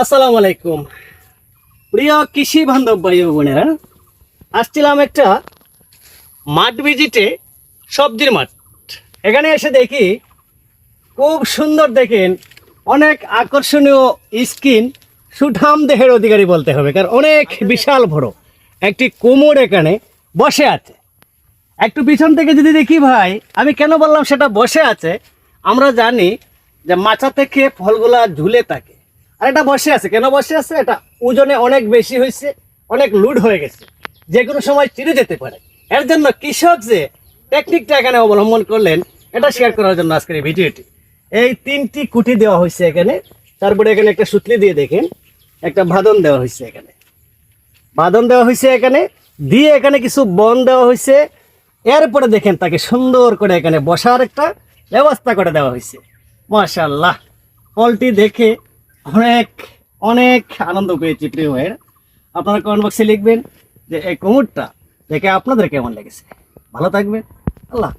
আসসালামু আলাইকুম প্রিয় কৃষি বান্ধব ভাই ও বোনেরা, আসছিলাম একটা মাঠ ভিজিটে, সবজির মাঠ। এখানে এসে দেখি খুব সুন্দর, দেখেন অনেক আকর্ষণীয় স্কিন, সুঠাম দেহের অধিকারী বলতে হবে, কারণ অনেক বিশাল বড় একটি কুমড় এখানে বসে আছে। একটু পিছন থেকে যদি দেখি ভাই, আমি কেন বললাম সেটা বসে আছে, আমরা জানি যে মাচা থেকে ফলগুলা ঝুলে থাকে, আর এটা বসে আছে। কেন বসে আছে? এটা ওজনে অনেক বেশি হয়েছে, অনেক লুড হয়ে গেছে, যে কোনো সময় চিরে যেতে পারে। এর জন্য কৃষক যে টেকনিকটা এখানে অবলম্বন করলেন, এটা শেয়ার করার জন্য আজকের এই ভিডিওটি। এই 3টি কুটি দেওয়া হয়েছে এখানে, তারপরে এখানে একটা সুতলি দিয়ে দেখেন একটা ভাদন দেওয়া হয়েছে, এখানে বাঁধন দেওয়া হয়েছে, এখানে দিয়ে এখানে কিছু বন দেওয়া হয়েছে। এরপরে দেখেন তাকে সুন্দর করে এখানে বসার একটা ব্যবস্থা করে দেওয়া হয়েছে। মাশাআল্লাহ, ফলটি দেখে অনেক অনেক আনন্দ পেয়েছি প্রিয় ভাইয়ের। আপনারা কমেন্ট বক্সে লিখবেন যে এই কুমড়টা দেখে আপনাদের কেমন লেগেছে। ভালো থাকবেন, আল্লাহ।